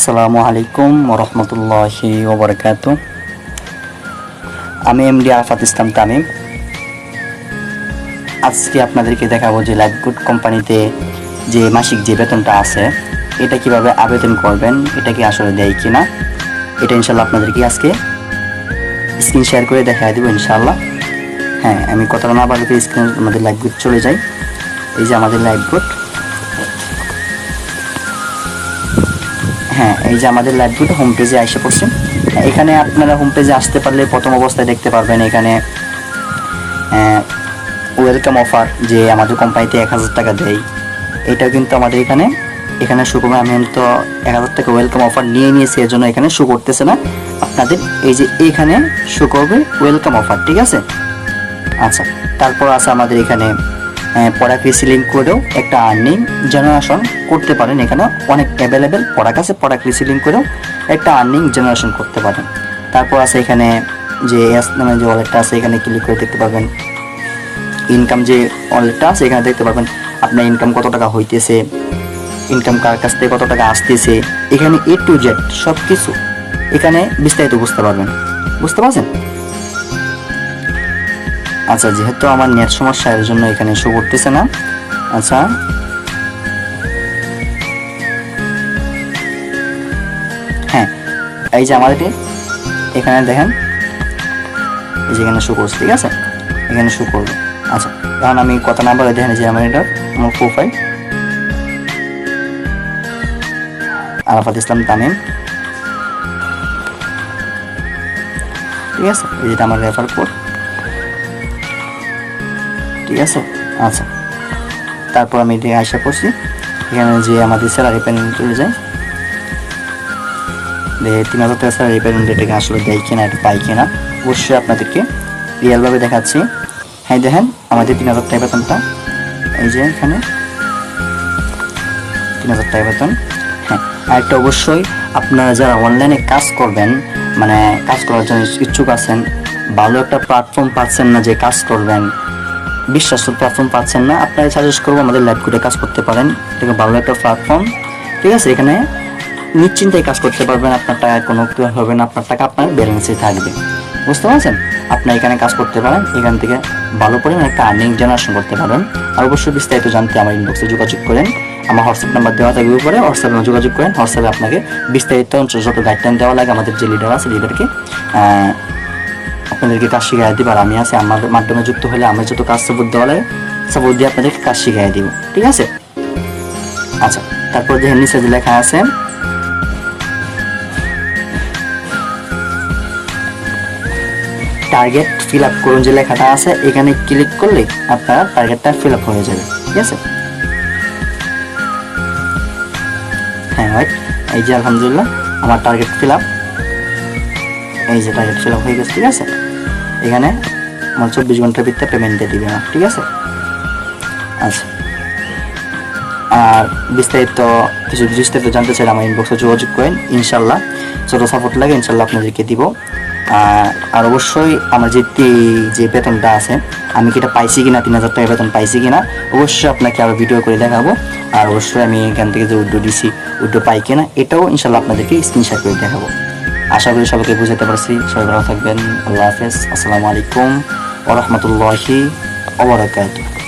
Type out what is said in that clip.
আসসালামু আলাইকুম ওরহমতুল্লাহি ওবরাকাতুহ। আমি এমডি আরাফাত ইসলাম তামিম। আজকে আপনাদেরকে দেখাবো যে লাইফগুড কোম্পানিতে যে মাসিক যে বেতনটা আছে এটা কিভাবে আবেদন করবেন, এটা কি আসলে দেয় কিনা, এটা ইনশাল্লাহ আপনাদেরকে আজকে স্ক্রিন শেয়ার করে দেখা দেবো ইনশাল্লাহ। হ্যাঁ, আমি কথাটা না বলতে স্ক্রিন আমাদের লাইফগুড চলে যাই। এই যে আমাদের লাইফগুড, হ্যাঁ এই যে আমাদের লাইফগুড হোম পেজে এসে পড়ছে। এখানে আপনারা হোম পেজে আসতে পারলে প্রথম অবস্থায় দেখতে পারবেন এখানে ওয়েলকাম অফার, যে আমাদের কোম্পানিতে 1000 টাকা দেয়। এটাও কিন্তু আমাদের এখানে শো করবে। আমি তো 1000 টাকা ওয়েলকাম অফার নিয়ে নিয়েছি, এর জন্য এখানে শো করতেছে না। আপনাদের এই যে এখানে শো করবে ওয়েলকাম অফার, ঠিক আছে। আচ্ছা, তারপর আছে আমাদের এখানে প্রোডাক্ট রিসেলিং করেও একটা আর্নিং জেনারেশন করতে পারেন। এখানে অনেক অ্যাভেলেবেল প্রোডাক্ট আছে, প্রোডাক্ট রিসেলিং করেও একটা আর্নিং জেনারেশন করতে পারেন। তারপর আছে এখানে যে এস নামে যে ওয়ালেটটা আছে, এখানে ক্লিক করে দেখতে পারবেন ইনকাম যে ওয়ালেটটা আছে, এখানে দেখতে পারবেন আপনার ইনকাম কত টাকা হইতেছে, ইনকাম কার কাছ থেকে কত টাকা আসতেছে, এখানে এ টু জেড সব কিছু এখানে বিস্তারিত বুঝতে পারবেন। বুঝতে পারছেন? আচ্ছা, যেহেতু আমার নেট সমস্যা এর জন্য এখানে শো করতেছে না। আচ্ছা, হ্যাঁ এই যে আমাদের এখানে দেখেন, এই যে এখানে শো করছে, ঠিক আছে, এখানে শো করবে। আচ্ছা, এখন আমি কথা না বলে দেখেন যে আমার প্রোফাইল আরাফাত ইসলাম তামিম, ঠিক আছে, যেটা আমার রেফার কোড, ঠিক আছে। আচ্ছা, তারপর আমি এটাকে আশা করছি এখানে যে আমাদের স্যালারি প্যানেল চলে যায়, 3000 টাকা স্যালারি প্যানেল এটাকে আসলে দেয় কিনা, এটা পাই কিনা অবশ্যই আপনাদেরকে রিয়েলভাবে দেখাচ্ছি। হ্যাঁ দেখেন আমাদের 3000 টাকা বেতনটা, এই যে এখানে 3000 টাকা বেতন। হ্যাঁ, আরেকটা অবশ্যই আপনারা যারা অনলাইনে কাজ করবেন, মানে কাজ করার জন্য ইচ্ছুক আছেন, ভালো একটা প্ল্যাটফর্ম পাচ্ছেন না যে কাজ করবেন, বিশ্বাস্ত প্ল্যাটফর্ম পাচ্ছেন না, আপনারা সাজেস্ট করবো আমাদের লাইফগুডে কাজ করতে পারেন। এটা ভালো একটা প্ল্যাটফর্ম, ঠিক আছে। এখানে নিশ্চিন্তায় কাজ করতে পারবেন, আপনার টাকা কোনো কিছু হবে না, আপনার টাকা আপনার ব্যালেন্সে থাকবে। বুঝতে পারছেন? আপনি এখানে কাজ করতে পারেন, এখান থেকে ভালো পরিমাণ একটা আর্নিং জেনারেশন করতে পারেন। আর অবশ্যই বিস্তারিত জানতে আমার ইনবক্সে যোগাযোগ করেন, আমার হোয়াটসঅ্যাপ নাম্বার দেওয়া থাকবে উপরে, হোয়াটসঅ্যাপে যোগাযোগ করেন। হোয়াটসঅ্যাপে আপনাকে বিস্তারিত যত গাইডলাইন দেওয়া লাগে আমাদের যে লিডার আছে, লিডারকে আপনাদেরকে কাজ শিখিয়ে দিব। আর আমি আছি, আমার মাধ্যমে যুক্ত হলে আমি যত কাজ সাপোর্ট দেওয়া লাগে সাপোর্ট দিয়ে আপনাদেরকে কাজ শিখিয়ে দিব, ঠিক আছে। আচ্ছা, তারপর দেখেন নিচে যে লেখা আছে টার্গেট ফিল আপ করুন, যে লেখাটা আছে এখানে ক্লিক করলে আপনার টার্গেটটা ফিল আপ হয়ে যাবে, ঠিক আছে। হ্যাঁ রাইট, এই যে আলহামদুলিল্লাহ আমার টার্গেট ফিল আপ, এই যে টার্গেট ফিল আপ হয়ে গেছে, ঠিক আছে। এখানে আমার 24 ঘন্টার ভিতরে পেমেন্ট দিয়ে দিবে না, ঠিক আছে। আচ্ছা, আর বিস্তারিত জানতে চাইলে আমার ইনবক্সে যোগাযোগ করেন, ইনশাল্লাহ যত সাপোর্ট লাগে ইনশাল্লাহ আপনাদেরকে দিব। আর অবশ্যই আমার যে বেতনটা আছে, আমি কি এটা পাইছি কিনা, 3000 টাকা বেতন পাইছি কিনা অবশ্যই আপনাকে আরও ভিডিও করে দেখাবো। আর অবশ্যই আমি এখান থেকে যে উইড্রো দিছি উইড্রো পাই কিনা এটাও ইনশাল্লাহ আপনাদেরকে স্ক্রিনশট করে দেখাবো। আশা করি সবাইকে বুঝাতে পারছি। সবাই ভালো থাকবেন। আল্লাহ হাফেজ। আসসালামু আলাইকুম ওয়া রাহমাতুল্লাহি ওয়া বারাকাতুহু।